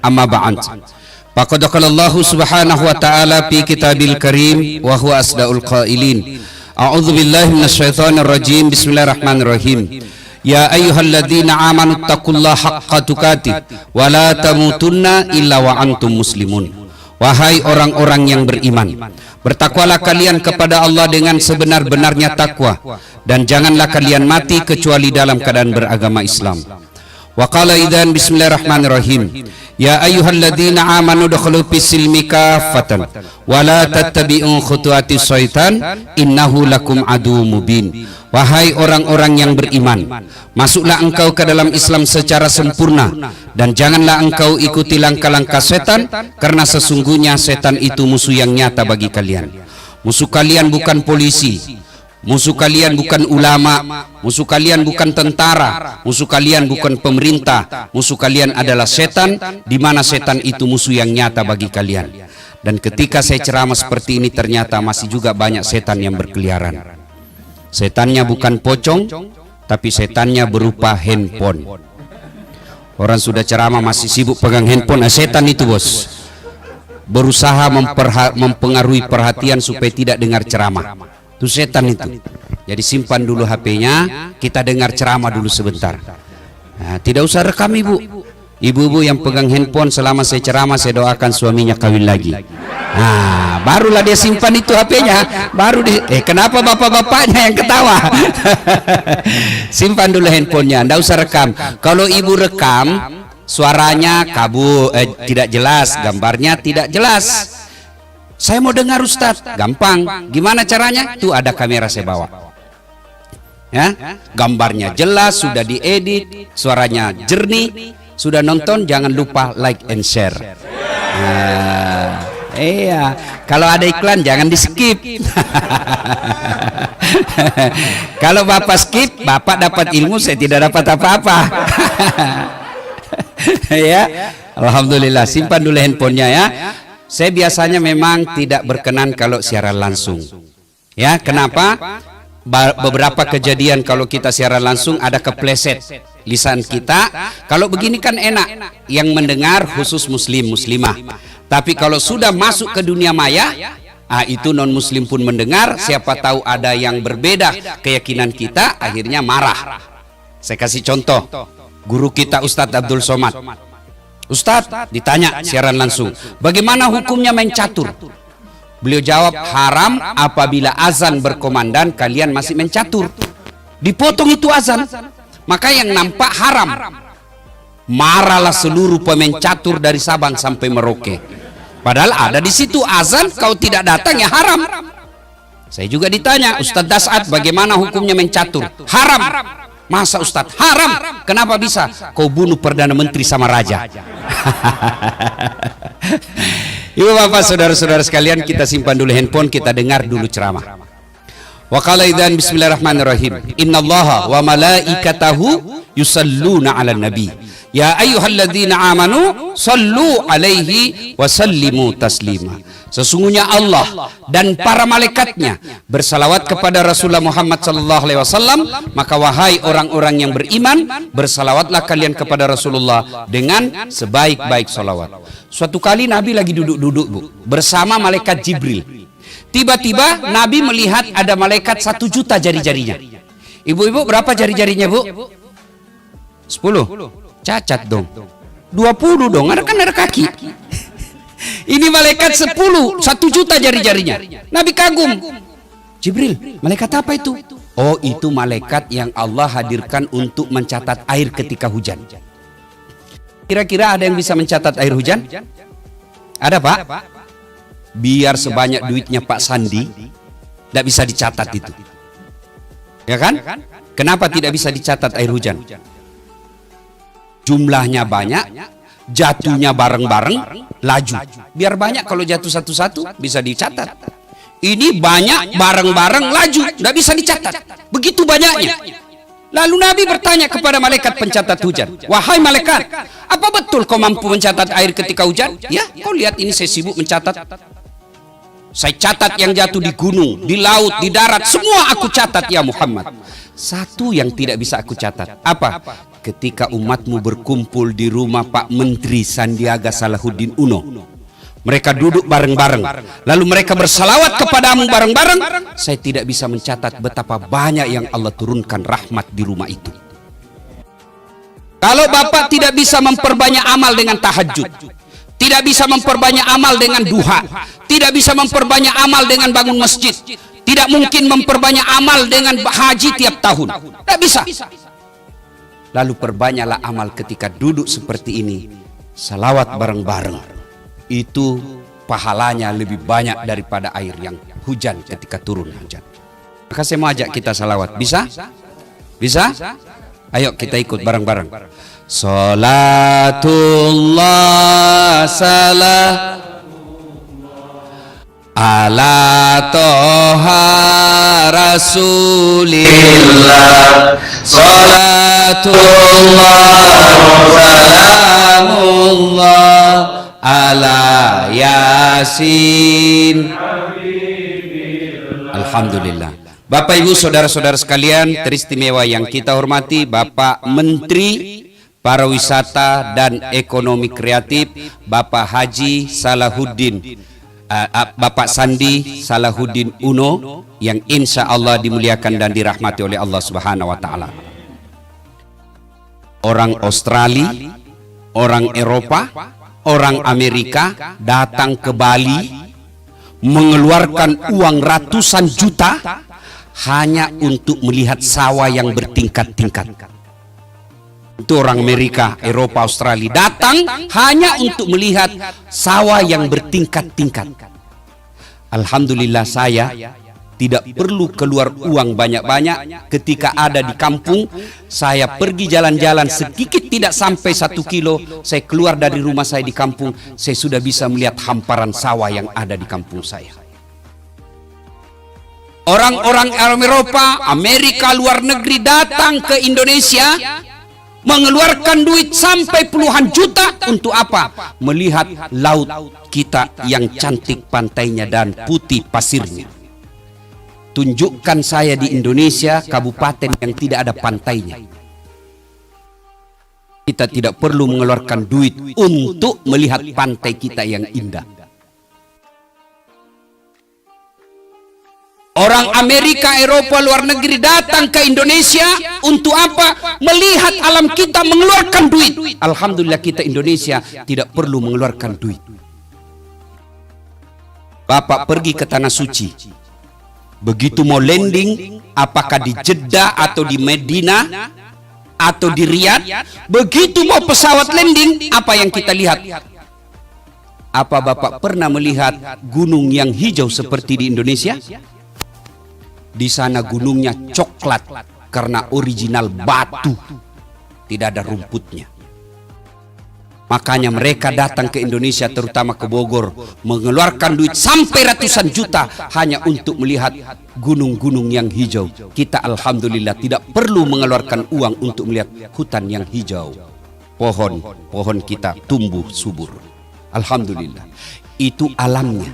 Amma ba'd. Faqad qala Allah subhanahu wa ta'ala fi kitabil karim wa huwa asdaul qailin. A'udzu billahi minasyaitonir rajim. Bismillahirrahmanirrahim. Ya ayyuhalladzina amanu taqullaha haqqa tuqatih wa la tamutunna illa wa antum muslimun. Wahai orang-orang yang beriman, bertakwalah kalian kepada Allah dengan sebenar-benarnya takwa, dan janganlah kalian mati kecuali dalam keadaan beragama Islam. Wa qala idzan bismillahirrahmanirrahim. Ya ayyuhalladzina amanu dukhulu fis-silmi kaffatan wa la tattabi'u khutuwatis syaitan innahu lakum aduwwum mubin. Wahai orang-orang yang beriman, masuklah engkau ke dalam Islam secara sempurna, dan janganlah engkau ikuti langkah-langkah setan, karena sesungguhnya setan itu musuh yang nyata bagi kalian. Musuh kalian bukan polisi, musuh kalian bukan ulama, musuh kalian bukan tentara, musuh kalian bukan pemerintah, musuh kalian adalah setan, di mana setan itu musuh yang nyata bagi kalian. Dan ketika saya ceramah seperti ini, ternyata masih juga banyak setan yang berkeliaran. Setannya bukan pocong, tapi setannya berupa handphone. Orang sudah ceramah masih sibuk pegang handphone. Setan itu, bos, berusaha mempengaruhi perhatian supaya tidak dengar ceramah. Itu setan itu. Jadi simpan dulu HP-nya, kita dengar ceramah dulu sebentar. Nah, tidak usah rekam, ibu. Ibu-ibu yang pegang handphone selama saya ceramah, saya doakan suaminya kawin lagi. Nah, barulah dia simpan itu HP-nya. Baru kenapa bapak-bapaknya yang ketawa? Simpan dulu handphonenya, ndak usah rekam. Kalau ibu rekam, suaranya tidak jelas, gambarnya tidak jelas. Saya mau dengar Ustadz, gampang. Gimana caranya? Tuh ada kamera saya bawa. Ya, gambarnya jelas, sudah diedit, suaranya jernih. Sudah nonton, jangan lupa like and share. Nah, iya, kalau ada iklan jangan di skip. Kalau bapak skip, bapak dapat ilmu, saya tidak dapat apa-apa. Ya, alhamdulillah. Simpan dulu handphonenya ya. Saya biasanya memang tidak berkenan kalau siaran langsung. Ya, kenapa? Beberapa kejadian kalau kita siaran langsung ada kepleset lisan kita. Kalau begini kan enak, yang mendengar khusus muslim muslimah. Tapi kalau sudah masuk ke dunia maya, itu non muslim pun mendengar. Siapa tahu ada yang berbeda keyakinan kita, akhirnya marah. Saya kasih contoh, guru kita Ustadz Abdul Somad. Ustadz ditanya siaran langsung, bagaimana hukumnya main catur? Beliau jawab, haram apabila azan berkomandan kalian masih main catur. Dipotong itu azan, maka yang nampak haram. Marahlah seluruh pemain catur dari Sabang sampai Merauke. Padahal ada di situ azan, kau tidak datang ya haram. Saya juga ditanya, Ustadz Das'ad bagaimana hukumnya main catur? Haram. Masa Ustadz? Haram. Kenapa bisa? Kau bunuh Perdana Menteri sama Raja. Ibu bapak saudara-saudara sekalian, kita simpan dulu handphone, kita dengar dulu ceramah. Wa qala idzan bismillahirrahmanirrahim. Innallaha wa malaikatahu yusalluna 'alan nabi. Ya ayyuhalladzina amanu sallu 'alaihi wa sallimu taslima. Sesungguhnya Allah dan para malaikatnya bersalawat kepada Rasulullah Muhammad sallallahu alaihi wasallam, maka wahai orang-orang yang beriman, bersalawatlah kalian kepada Rasulullah dengan sebaik-baik salawat. Suatu kali Nabi lagi duduk-duduk, Bu, bersama malaikat Jibril. Tiba-tiba Nabi melihat ada malaikat 1 juta jari-jarinya. Ibu-ibu berapa jari-jarinya, Bu? 10. Cacat dong. 20 dong, kan ada kaki. Ini malaikat 1 juta jari-jarinya. Nabi kagum. Jibril, malaikat apa itu? Oh, itu malaikat yang Allah hadirkan untuk mencatat air ketika hujan. Kira-kira ada yang bisa mencatat air hujan? Ada, Pak? Biar sebanyak duitnya Pak Sandi, tidak bisa dicatat itu. Ya kan? Kenapa tidak bisa dicatat air hujan? Jumlahnya banyak, jatuhnya bareng-bareng, laju. Biar banyak, kalau jatuh satu-satu bisa dicatat. Ini banyak bareng-bareng laju, tidak bisa dicatat. Begitu banyaknya. Lalu Nabi bertanya kepada malaikat pencatat hujan, wahai malaikat, apa betul kau mampu mencatat air ketika hujan? Ya, kau lihat ini saya sibuk mencatat. Saya catat yang jatuh di gunung, di laut, di darat, semua aku catat ya Muhammad. Satu yang tidak bisa aku catat, apa? ketika umatmu berkumpul di rumah Pak Menteri Sandiaga Salahuddin Uno. Mereka duduk bareng-bareng, lalu mereka bersalawat kepadamu bareng-bareng. Saya tidak bisa mencatat betapa banyak yang Allah turunkan rahmat di rumah itu. Kalau Bapak tidak bisa memperbanyak amal dengan tahajud, tidak bisa memperbanyak amal dengan duha, tidak bisa memperbanyak amal dengan bangun masjid, tidak mungkin memperbanyak amal dengan haji tiap tahun. Tidak bisa. Lalu perbanyaklah amal ketika duduk seperti ini, salawat bareng-bareng. Itu pahalanya lebih banyak daripada air yang hujan ketika turun hujan. Maka saya mau ajak kita salawat. Bisa? Bisa? Ayo kita ikut bareng-bareng. Salatullah salam ala toha rasulillah. Salatullah salamullah ala yasin. Alhamdulillah. Bapak Ibu saudara-saudara sekalian teristimewa yang kita hormati, Bapak Menteri Pariwisata dan Ekonomi Kreatif Bapak Haji Salahuddin, Bapak Sandi Salahuddin Uno, yang insya Allah dimuliakan dan dirahmati oleh Allah Subhanahu wa Ta'ala. Orang Australia, orang Eropa, orang Amerika datang ke Bali mengeluarkan uang ratusan juta hanya untuk melihat sawah yang bertingkat-tingkat. Itu orang Amerika, Eropa, Australia datang hanya untuk melihat sawah yang bertingkat-tingkat. Alhamdulillah saya tidak perlu keluar uang banyak-banyak. Ketika ada di kampung, saya pergi jalan-jalan sedikit tidak sampai 1 kilo, saya keluar dari rumah saya di kampung, saya sudah bisa melihat hamparan sawah yang ada di kampung saya. Orang-orang Eropa, Amerika, luar negeri datang ke Indonesia mengeluarkan duit sampai puluhan juta untuk apa? Melihat laut kita yang cantik pantainya dan putih pasirnya. Tunjukkan saya di Indonesia kabupaten yang tidak ada pantainya. Kita tidak perlu mengeluarkan duit untuk melihat pantai kita yang indah. Orang Amerika, Eropa, luar negeri datang ke Indonesia untuk apa? Melihat alam kita, mengeluarkan duit. Alhamdulillah kita Indonesia tidak perlu mengeluarkan duit. Bapak pergi ke Tanah Suci. Begitu mau landing, apakah di Jeddah atau di Medina atau di Riyadh, begitu mau pesawat landing, apa yang kita lihat? Apa Bapak pernah melihat gunung yang hijau seperti di Indonesia? Di sana gunungnya coklat karena original batu, tidak ada rumputnya. Makanya mereka datang ke Indonesia, terutama ke Bogor, mengeluarkan duit sampai ratusan juta hanya untuk melihat gunung-gunung yang hijau. Kita alhamdulillah tidak perlu mengeluarkan uang untuk melihat hutan yang hijau. Pohon kita tumbuh subur. Alhamdulillah. Itu alamnya.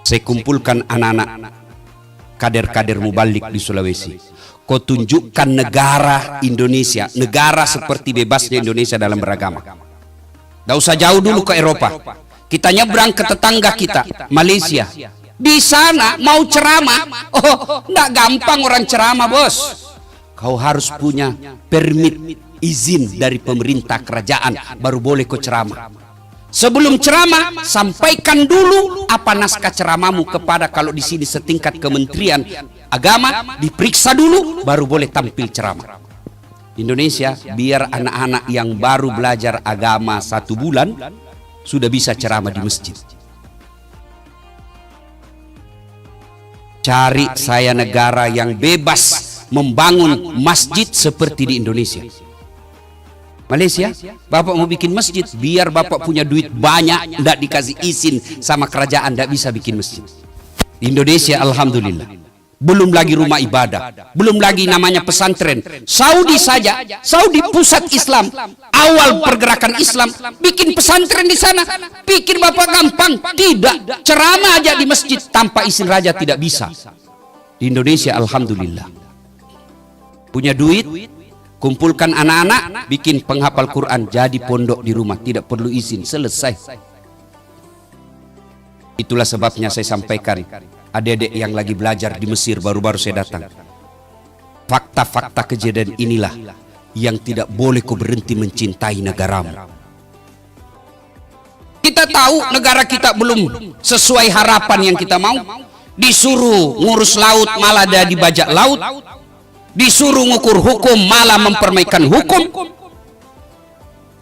Saya kumpulkan anak-anak kader-kader mubalik di Sulawesi. Kau tunjukkan negara Indonesia, negara seperti bebasnya Indonesia dalam beragama. Tidak usah jauh dulu ke Eropa. Kita nyebrang ke tetangga kita, Malaysia. Di sana mau ceramah, tidak gampang orang ceramah, bos. Kau harus punya permit, izin dari pemerintah kerajaan, baru boleh kau ceramah. Sebelum ceramah, sampaikan dulu apa naskah ceramahmu kepada, kalau di sini setingkat Kementerian Agama, diperiksa dulu, baru boleh tampil ceramah. Indonesia, biar anak-anak yang baru belajar agama 1 bulan, sudah bisa ceramah di masjid. Cari saya negara yang bebas membangun masjid seperti di Indonesia. Malaysia, Bapak mau bikin masjid, biar Bapak punya duit banyak, tidak dikasih izin sama kerajaan, tidak bisa bikin masjid. Di Indonesia alhamdulillah. Belum lagi rumah ibadah, belum lagi namanya pesantren. Saudi saja, Saudi pusat Islam, awal pergerakan Islam, bikin pesantren di sana. Pikir Bapak gampang? Tidak. Ceramah aja di masjid tanpa izin raja tidak bisa. Di Indonesia alhamdulillah. Punya duit, Kumpulkan anak-anak, bikin penghafal Quran, jadi pondok di rumah, tidak perlu izin, selesai. Itulah sebabnya saya sampaikan, adik-adik yang lagi belajar di Mesir, baru-baru saya datang. Fakta-fakta kejadian inilah yang tidak boleh kau berhenti mencintai negaramu. Kita tahu negara kita belum sesuai harapan yang kita mau. Disuruh ngurus laut, malah ada dibajak laut. Disuruh ngukur hukum, malah mempermainkan hukum.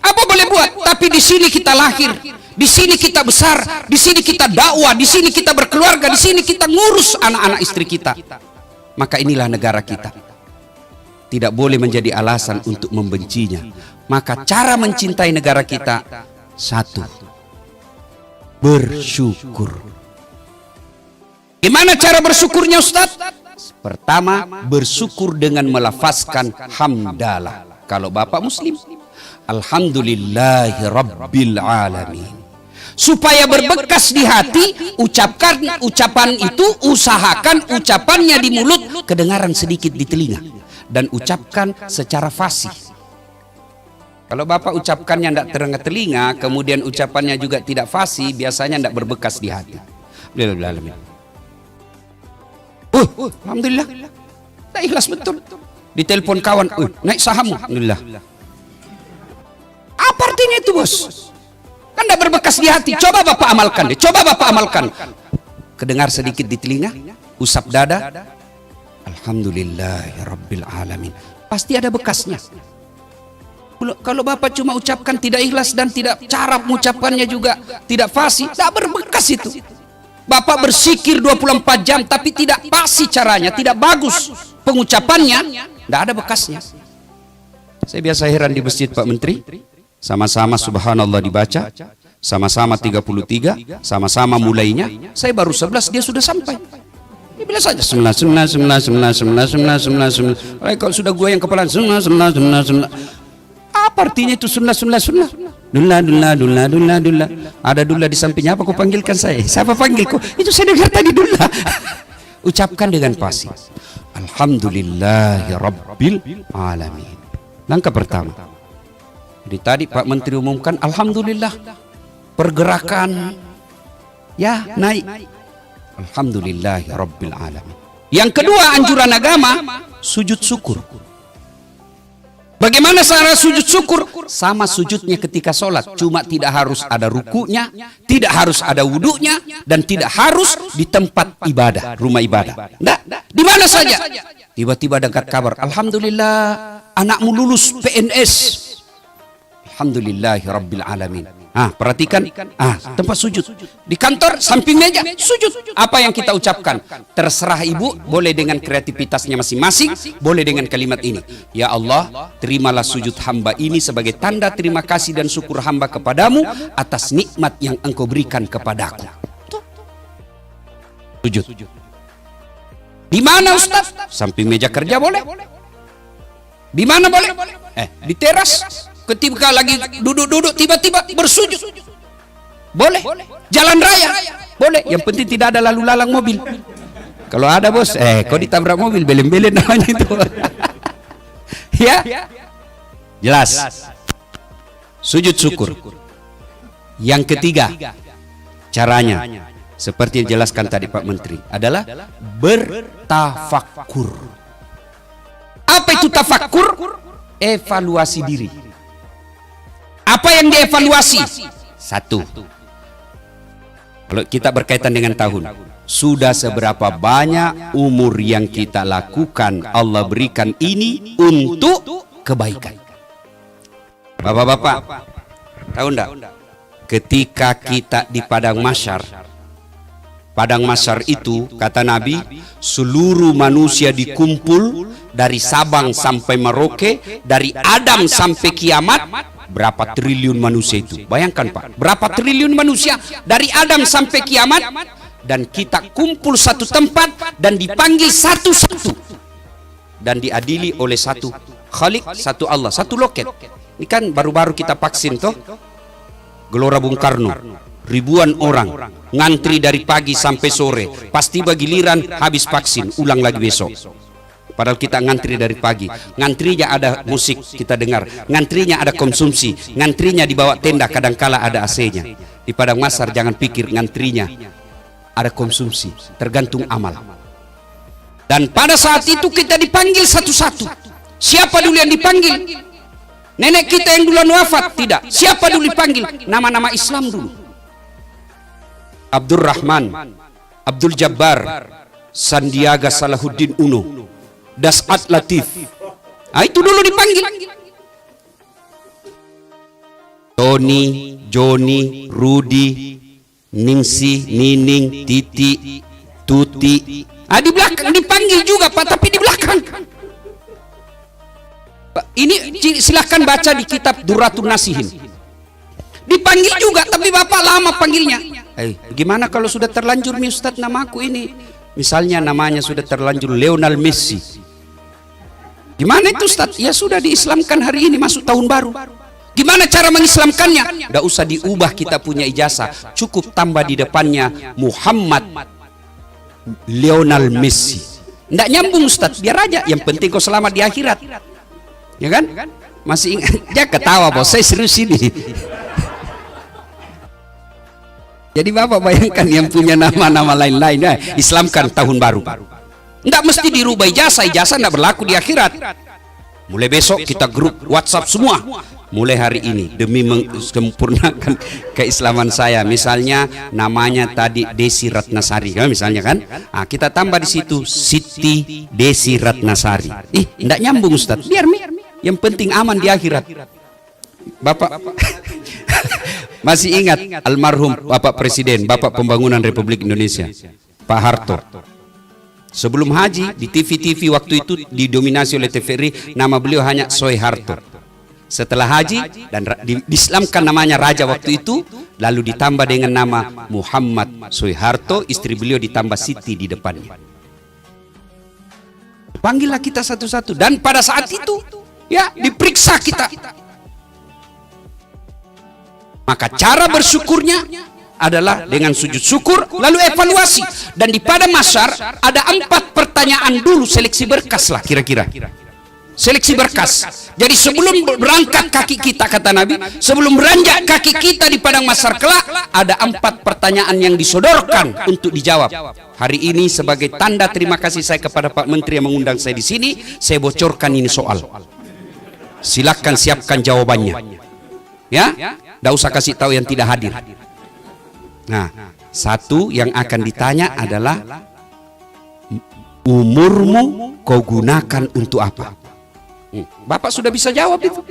Apa boleh buat? Tapi di sini kita lahir, di sini kita besar, di sini kita dakwah, di sini kita berkeluarga, di sini kita ngurus anak-anak istri kita. Maka inilah negara kita. Tidak boleh menjadi alasan untuk membencinya. Maka cara mencintai negara kita, satu, bersyukur. Gimana cara bersyukurnya, Ustaz? Pertama, bersyukur dengan melafazkan hamdalah. Kalau Bapak Muslim, alhamdulillahi rabbil alamin. Supaya berbekas di hati, ucapkan ucapan itu, usahakan ucapannya di mulut, kedengaran sedikit di telinga, dan ucapkan secara fasih. Kalau Bapak ucapkannya tidak terdengar telinga, kemudian ucapannya juga tidak fasih, biasanya tidak berbekas di hati. Alhamdulillah, tak ikhlas betul. Ditelepon kawan, naik saham, alhamdulillah. Apa artinya itu, bos? Kan tidak berbekas di hati. Coba Bapak amalkan deh, coba Bapak amalkan. Kedengar sedikit di telinga, usap dada, alhamdulillahirabbil alamin. Pasti ada bekasnya. Kalau Bapak cuma ucapkan tidak ikhlas dan tidak, cara mengucapkannya juga tidak fasih, tak berbekas itu. Bapak berzikir 24 jam tapi tidak fasih caranya, tidak bagus pengucapannya, tidak ada bekasnya. Saya biasa heran di masjid, Pak Menteri, sama-sama subhanallah dibaca, sama-sama 33, sama-sama mulainya, saya baru 11 dia sudah sampai. Dia bilang saja sembilan. Kalau sudah gua yang kepala sembilan. Apa artinya itu sunnah? Dullah. Ada dullah di sampingnya, apa kau panggilkan saya? Siapa panggil kau? Itu saya dengar tadi dullah. Ucapkan dengan fasih. Alhamdulillahirabbil alamin. Langkah pertama. Jadi tadi Pak Menteri umumkan, alhamdulillah pergerakan ya naik. Alhamdulillahirabbil alamin. Yang kedua, anjuran agama, sujud syukur. Bagaimana cara sujud syukur? Sama sujudnya ketika sholat, cuma tidak harus ada rukunya, tidak harus ada wudunya, dan tidak harus di tempat ibadah, rumah ibadah. Nggak, di mana saja. Tiba-tiba dengar kabar, alhamdulillah anakmu lulus PNS. Alhamdulillahirabbil alamin. Perhatikan, tempat sujud di kantor samping meja sujud. Apa yang kita ucapkan? Terserah ibu, boleh dengan kreativitasnya masing-masing, boleh dengan kalimat ini, ya Allah, terimalah sujud hamba ini sebagai tanda terima kasih dan syukur hamba kepadamu atas nikmat yang engkau berikan kepadaku. Sujud. Di mana, Ustaz? Samping meja kerja boleh. Di mana boleh? Di teras. Ketika lagi duduk-duduk tiba-tiba bersujud, boleh. Jalan raya, boleh. Yang penting tidak ada lalu lalang mobil. Kalau ada, bos, kau ditabrak mobil, belen-belen namanya itu. Ya, jelas. Sujud syukur. Yang ketiga, caranya seperti yang dijelaskan tadi Pak Menteri, adalah bertafakkur. Apa itu tafakkur? Evaluasi diri. Apa yang dievaluasi? Satu, kalau kita berkaitan dengan tahun, sudah seberapa banyak umur yang kita lakukan Allah berikan ini untuk kebaikan. Bapak-bapak, tahu enggak? Ketika kita di padang mahsyar, padang mahsyar itu kata Nabi, seluruh manusia dikumpul dari Sabang sampai Merauke, dari Adam sampai kiamat. Berapa triliun manusia itu? Bayangkan Pak, berapa triliun manusia dari Adam sampai kiamat, dan kita kumpul satu tempat dan dipanggil satu-satu dan diadili oleh satu Khalik, satu Allah, satu loket. Ini kan baru-baru kita vaksin toh, Gelora Bung Karno, ribuan orang ngantri dari pagi sampai sore, pasti giliran habis vaksin, ulang lagi besok. Padahal kita ngantri dari pagi. Ngantrinya ada musik kita dengar, ngantrinya ada konsumsi, ngantrinya di bawah tenda kadangkala ada AC-nya. Di padang mahsyar jangan pikir ngantrinya ada konsumsi, tergantung amal. Dan pada saat itu kita dipanggil satu-satu. Siapa dulu yang dipanggil? Nenek kita yang duluan wafat? Tidak. Siapa dulu dipanggil? Nama-nama Islam dulu. Abdurrahman, Abdul Jabbar, Sandiaga Salahuddin Uno, Dasat Latif. Nah, itu dulu dipanggil. Tony, Joni, Rudi, Ningsi, Nining, Titi, Tuti. Ah, di belakang dipanggil juga Pak, tapi di belakang. Ini silahkan baca di kitab Durratun Nasihin. Dipanggil juga, tapi Bapak lama panggilnya. Gimana kalau sudah terlanjur nih Ustadz namaku ini? Misalnya namanya sudah terlanjur Lionel Messi. Gimana itu Ustadz? Ya sudah diislamkan hari ini masuk tahun baru. Gimana cara mengislamkannya? Tidak usah diubah kita punya ijazah. Cukup tambah di depannya Muhammad Lionel Messi. Tidak nyambung Ustadz, biar aja. Yang penting kau selamat di akhirat. Ya kan? Masih ingat? Dia ketawa bos, saya serius ini. Jadi Bapak bayangkan yang punya nama-nama lain-lain, ya, islamkan tahun baru. Tidak mesti dirubah ijazah, ijazah tidak berlaku di akhirat. Mulai besok kita grup WhatsApp semua. Mulai hari ini demi menyempurnakan keislaman saya. Misalnya namanya tadi Desi Ratnasari, kan? Misalnya kan? Nah, kita tambah di situ Siti Desi Ratnasari. Tidak nyambung Ustadz. Biar yang penting aman di akhirat. Bapak masih ingat almarhum Bapak Presiden, Bapak Pembangunan Republik Indonesia, Pak Harto. Sebelum haji di TV-TV waktu itu didominasi oleh TVRI, nama beliau hanya Soeharto. Setelah haji dan diislamkan namanya raja waktu itu, lalu ditambah dengan nama Muhammad Soeharto, istri beliau ditambah Siti di depannya. Panggillah kita satu-satu, dan pada saat itu ya diperiksa kita. Maka cara bersyukurnya adalah dengan sujud syukur lalu evaluasi. Dan di pada mahsyar ada 4 pertanyaan dulu, seleksi berkas lah kira-kira. Seleksi berkas. Jadi sebelum berangkat kaki kita, kata Nabi, sebelum beranjak kaki kita di padang mahsyar kelak, ada 4 pertanyaan yang disodorkan untuk dijawab. Hari ini sebagai tanda terima kasih saya kepada Pak Menteri yang mengundang saya di sini, saya bocorkan ini soal. Silakan siapkan jawabannya. Ya, tidak usah kasih tahu yang tidak hadir. Nah, satu yang akan ditanya adalah umurmu kau gunakan untuk apa? Bapak sudah bisa jawab itu.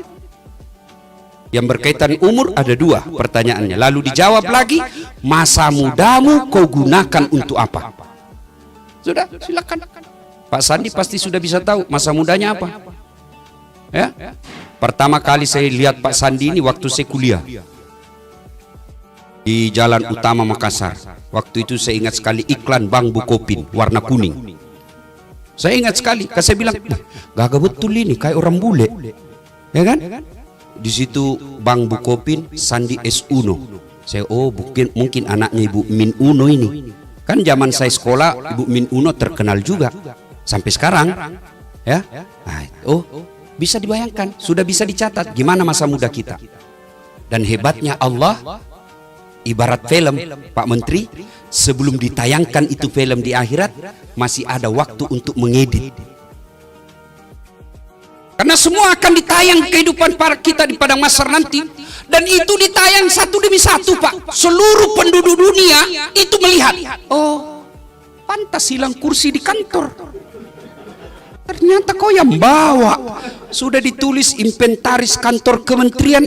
Yang berkaitan umur ada 2 pertanyaannya. Lalu dijawab lagi, masa mudamu kau gunakan untuk apa? Sudah, silakan. Pak Sandi pasti sudah bisa tahu masa mudanya apa. Ya, pertama kali saya lihat Pak Sandi ini waktu saya kuliah di Jalan Utama Makassar. Waktu itu saya ingat sekali iklan Bang Bukopin warna kuning. Saya ingat sekali, saya bilang, gagah betul ini, kayak orang bule, ya kan? Di situ Bang Bukopin, Sandi S. Uno. Saya, oh mungkin anaknya Ibu Min Uno ini. Kan zaman saya sekolah, Ibu Min Uno terkenal juga sampai sekarang, ya. Nah, oh, bisa dibayangkan, sudah bisa dicatat gimana masa muda kita. Dan hebatnya Allah, ibarat film, Pak Menteri, sebelum ditayangkan itu film di akhirat, masih ada waktu untuk mengedit. Karena semua akan ditayang kehidupan para kita di padang mahsyar nanti, dan itu ditayang satu demi satu, Pak. Seluruh penduduk dunia itu melihat. Oh, pantas hilang kursi di kantor. Ternyata kau yang bawa. Sudah ditulis inventaris kantor kementerian,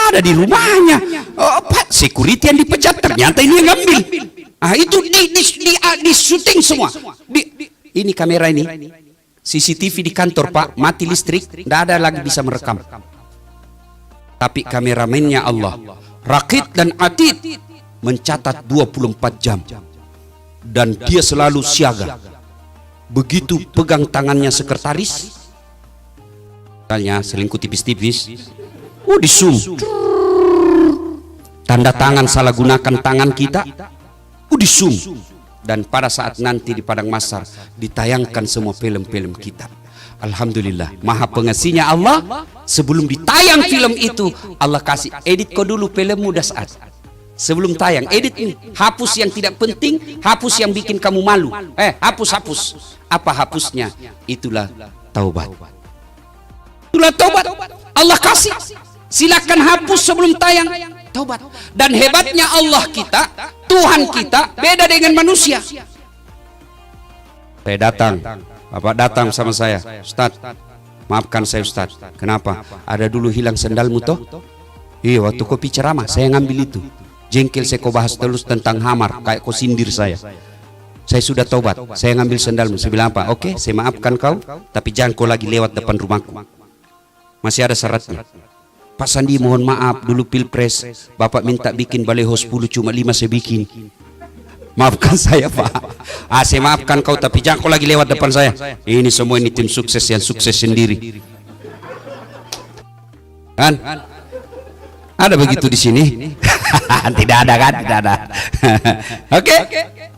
ada di rumahnya. Oh, Pak, security yang dipecat, ternyata ini yang ngambil. Ah, itu di syuting semua. Ini kamera ini, CCTV di kantor Pak, mati listrik, tidak ada lagi bisa merekam. Tapi kameramennya Allah, Raqib dan Atid, mencatat 24 jam. Dan dia selalu siaga. Begitu pegang tangannya sekretaris, misalnya selingkuh tipis-tipis, di zoom, tanda tangan salah gunakan tangan kita, di zoom. Dan pada saat nanti di padang mahsyar ditayangkan semua film-film kita. Alhamdulillah, maha pengasihnya Allah. Sebelum ditayang film itu, Allah kasih, edit kau dulu filmmu Das'ad. Sebelum tayang, edit nih, hapus yang tidak penting, hapus yang bikin kamu malu. Hapus. Apa hapusnya? Itulah taubat. Itulah taubat. Allah kasih. Silakan hapus sebelum tayang. Taubat. Dan hebatnya Allah kita, Tuhan kita, beda dengan manusia. Saya datang, Bapak datang sama saya, Ustaz, maafkan saya Ustaz. Kenapa? Ada dulu hilang sendalmu toh? Iya, waktu kopi ceramah saya ngambil itu. Jengkel saya kau bahas terus tentang hamar, kayak kau sindir saya. Saya sudah taubat, saya ngambil sendalmu. Saya bilang apa? Oke, saya maafkan kau, tapi jangan kau lagi lewat depan rumahku. Masih ada syaratnya. Pak Sandi mohon maaf, dulu pilpres Bapak minta bikin baleho 10, cuma 5 saya bikin. Maafkan saya Pak. Saya maafkan kau, tapi jangan kau lagi lewat depan saya. Ini semua ini tim sukses yang sukses sendiri. Kan? Ada begitu di sini? Tidak ada kan? Tidak ada. Oke.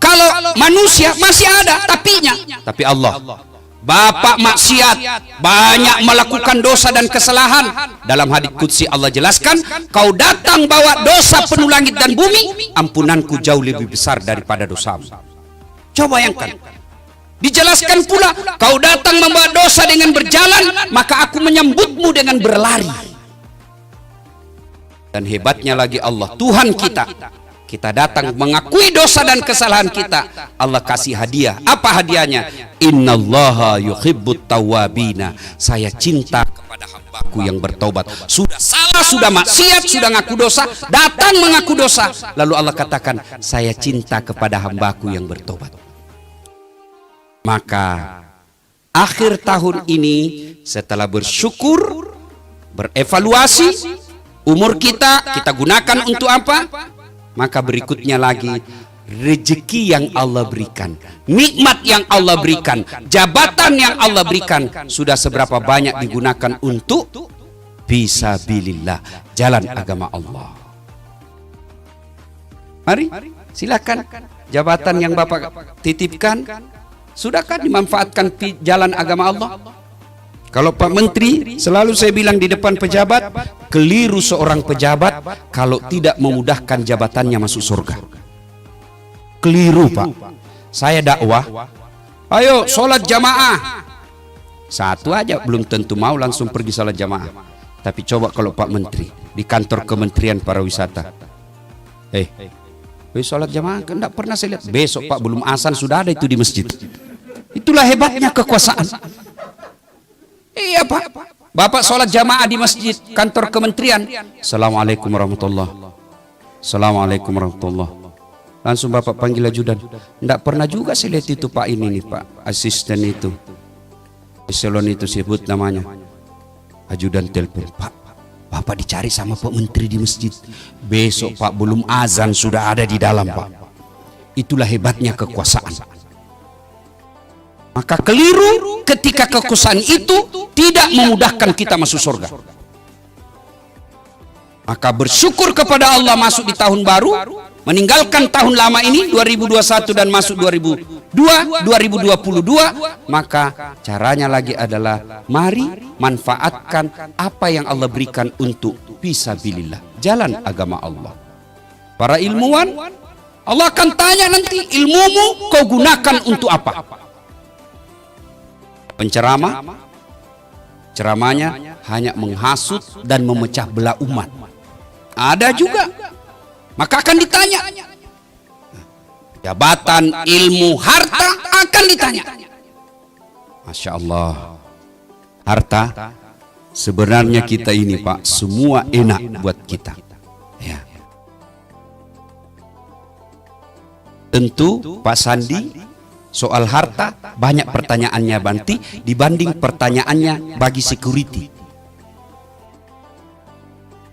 Kalau manusia masih ada tapinya. Tapi Allah, Bapak maksiat, banyak melakukan dosa dan kesalahan. Dalam hadits qudsi Allah jelaskan, kau datang bawa dosa penuh langit dan bumi, ampunanku jauh lebih besar daripada dosamu. Coba bayangkan. Dijelaskan pula, kau datang membawa dosa dengan berjalan, maka aku menyambutmu dengan berlari. Dan hebatnya lagi Allah, Tuhan kita, kita datang mengakui dosa dan kesalahan kita, Allah kasih hadiah. Apa hadiahnya? Innallaha yuhibbut tawwabina. Saya cinta kepada hambaku yang bertobat. Sudah salah, sudah maksiat, sudah ngaku dosa, datang mengaku dosa, lalu Allah katakan, saya cinta kepada hambaku yang bertobat. Maka akhir tahun ini, setelah bersyukur, berevaluasi, umur kita gunakan untuk apa? Maka berikutnya lagi, rezeki yang Allah berikan, nikmat yang Allah berikan, jabatan yang Allah berikan, sudah seberapa banyak digunakan untuk fisabilillah, jalan agama Allah. Mari, silakan jabatan yang Bapak titipkan, sudahkah dimanfaatkan jalan agama Allah? Kalau Pak Menteri, selalu saya bilang di depan pejabat, keliru seorang pejabat kalau tidak memudahkan jabatannya masuk surga. Keliru Pak. Saya dakwah, ayo sholat jamaah. Satu aja belum tentu mau langsung pergi sholat jamaah. Tapi coba kalau Pak Menteri di kantor Kementerian Pariwisata, sholat jamaah kan tidak pernah saya lihat. Besok Pak belum azan sudah ada itu di masjid. Itulah hebatnya kekuasaan. Iya Pak, Bapak sholat jamaah di masjid kantor kementerian, Assalamualaikum warahmatullahi. Assalamualaikum warahmatullahi. Langsung Bapak panggil ajudan. Tidak pernah juga saya lihat itu Pak ini nih Pak, asisten itu, eselon itu sebut namanya. Ajudan telepon, Pak, Bapak dicari sama Pak Menteri di masjid. Besok Pak belum azan sudah ada di dalam Pak. Itulah hebatnya kekuasaan. Maka keliru ketika kekuasaan itu tidak memudahkan kita masuk surga. Maka bersyukur kepada Allah masuk di tahun baru, meninggalkan tahun lama ini 2021 dan masuk 2022, maka caranya lagi adalah mari manfaatkan apa yang Allah berikan untuk fisabilillah, jalan agama Allah. Para ilmuwan, Allah akan tanya nanti, ilmumu kau gunakan untuk apa? Penceramah, ceramahnya hanya menghasut dan memecah belah umat. Ada juga. Maka akan ditanya. Jabatan, ilmu, harta akan ditanya. Masya Allah. Harta, sebenarnya kita ini Pak, semua enak buat kita. Ya. Tentu Pak Sandi soal harta banyak pertanyaannya Banti dibanding pertanyaannya bagi security.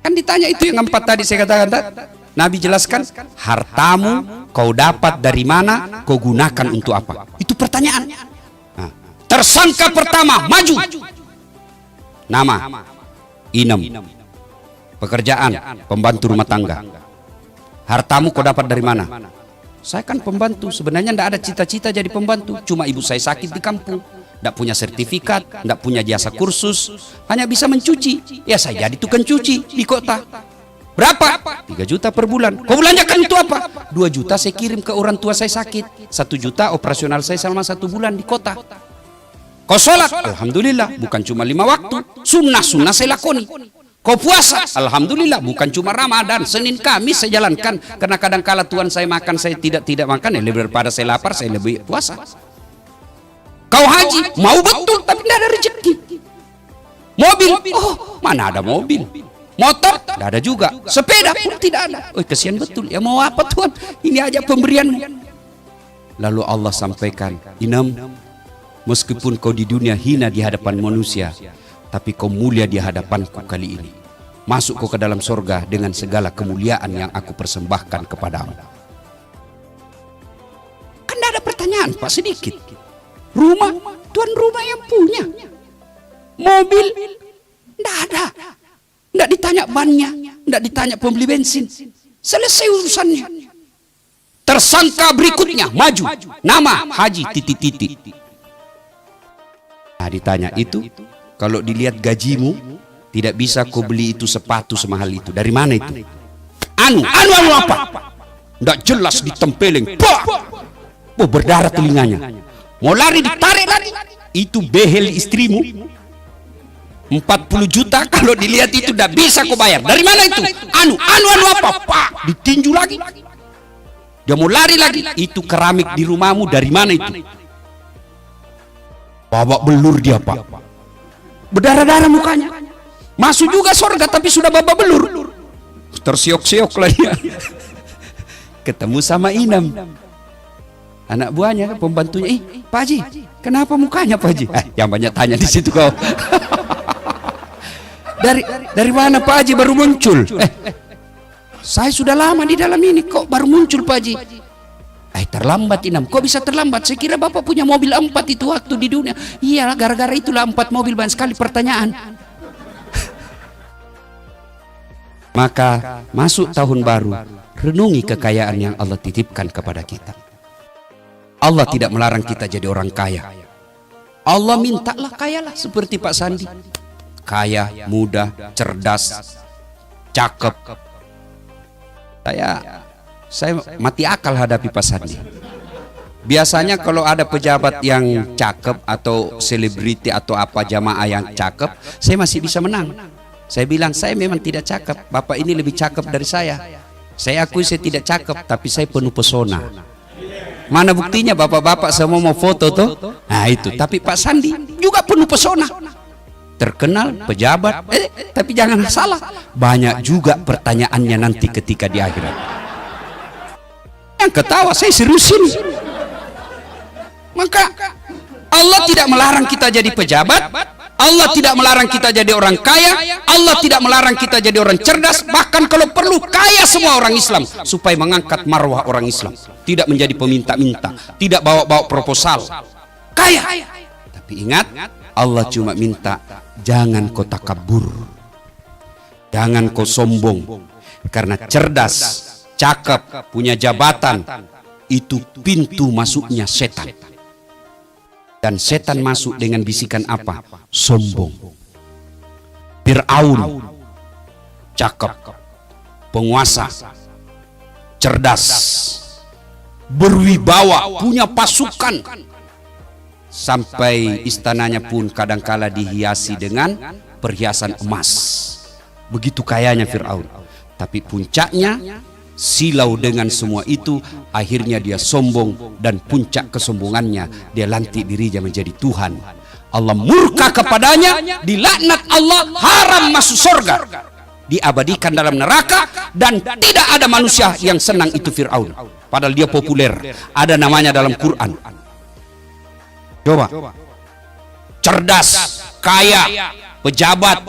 Kan ditanya itu yang empat tadi saya katakan. Nabi jelaskan, hartamu kau dapat dari mana, kau gunakan untuk apa? Itu pertanyaan. Nah, tersangka pertama maju. Nama, inem, pekerjaan, pembantu rumah tangga. Hartamu kau dapat dari mana? Saya kan pembantu, sebenarnya tidak ada cita-cita jadi pembantu, cuma ibu saya sakit di kampung, tidak punya sertifikat, tidak punya jasa kursus, hanya bisa mencuci. Ya saya jadi tukang cuci di kota. Berapa? 3 juta per bulan. Kau belanjakan itu apa? 2 juta saya kirim ke orang tua saya sakit. 1 juta operasional saya selama 1 bulan di kota. Kau sholat? Alhamdulillah, bukan cuma 5 waktu. Sunnah saya lakoni. Kau puasa? Alhamdulillah, bukan cuma Ramadan, Senin Kamis saya jalankan. Karena kadang-kala Tuhan saya makan, saya tidak makan. Ya lebih daripada saya lapar, saya lebih puasa. Kau haji? Mau betul, tapi tidak ada rezeki. Mobil? Oh, mana ada mobil? Motor? Tidak ada juga. Sepeda pun tidak ada. Oh, kasihan betul. Ya mau apa Tuhan? Ini aja pemberianmu. Lalu Allah sampaikan, Inam, meskipun kau di dunia hina di hadapan manusia, tapi kau mulia di hadapanku kali ini. Masuk kau ke dalam surga dengan segala kemuliaan yang aku persembahkan kepadamu. Kan tidak ada pertanyaan Pak, sedikit. Rumah, tuan rumah yang punya. Mobil, tidak ada. Tidak ditanya bannya, tidak ditanya pembeli bensin. Selesai urusannya. Tersangka berikutnya maju, nama Haji titik-titik. Nah ditanya itu, kalau dilihat gajimu, tidak bisa kau beli itu sepatu semahal itu. Dari mana itu? Anu apa? Tidak jelas ditempeleng. Oh, berdarah telinganya. Mau lari ditarik lari. Itu behel istrimu. 40 juta kalau dilihat itu tidak bisa kau bayar. Dari mana itu? Anu apa? Pak, ditinju lagi. Dia mau lari lagi. Itu keramik di rumahmu dari mana itu? Babak belur dia Pak. Berdarah-darah mukanya. Masuk juga surga tapi sudah babak belur. Tersiok-siok lah dia. Ketemu sama Inam. Anak buahnya, pembantunya. Pak Haji, kenapa mukanya Pak Haji? Yang banyak tanya di situ kau. Dari mana Pak Haji baru muncul? Saya sudah lama di dalam ini, kok baru muncul Pak Haji? Terlambat Inam. Kok bisa terlambat? Saya kira Bapak punya mobil 4 itu waktu di dunia. Iya, gara-gara itulah 4 mobil, banyak sekali pertanyaan. Maka masuk tahun baru, renungi kekayaan yang Allah titipkan kepada kita. Allah tidak melarang kita jadi orang kaya. Allah mintalah kayalah seperti Pak Sandi. Kaya, muda, cerdas, cakep. Saya mati akal hadapi Pak Sandi. Biasanya kalau ada pejabat yang cakep atau selebriti atau apa jamaah yang cakep, saya masih bisa menang. Saya bilang, saya memang tidak cakep. Bapak ini lebih cakep dari saya. Saya akui saya tidak cakep, tapi saya penuh pesona. Mana buktinya bapak-bapak semua mau foto tuh? Nah itu, tapi Pak Sandi juga penuh pesona. Terkenal, pejabat, tapi jangan salah. Banyak juga pertanyaannya nanti ketika di akhirat. Yang ketawa, saya seriusin. Maka Allah tidak melarang kita jadi pejabat. Allah tidak melarang kita jadi orang kaya. Allah tidak melarang kita jadi orang cerdas. Bahkan kalau perlu kaya semua orang Islam supaya mengangkat marwah orang Islam. Tidak menjadi peminta-minta, tidak bawa-bawa proposal. Kaya. Tapi ingat, Allah cuma minta jangan kau takabur. Jangan kau sombong. Karena cerdas, cakep, punya jabatan, itu pintu masuknya setan. Dan setan masuk dengan bisikan apa? Sombong. Fir'aun cakep, penguasa, cerdas, berwibawa, punya pasukan, sampai istananya pun kadangkala dihiasi dengan perhiasan emas. Begitu kayanya Fir'aun. Tapi puncaknya silau dengan semua itu, akhirnya dia sombong, dan puncak kesombongannya dia lantik dirinya menjadi Tuhan. Allah murka kepadanya, dilaknat Allah, haram masuk surga, diabadikan dalam neraka, dan tidak ada manusia yang senang itu Fir'aun. Padahal dia populer, ada namanya dalam Quran. Coba, cerdas, kaya, pejabat,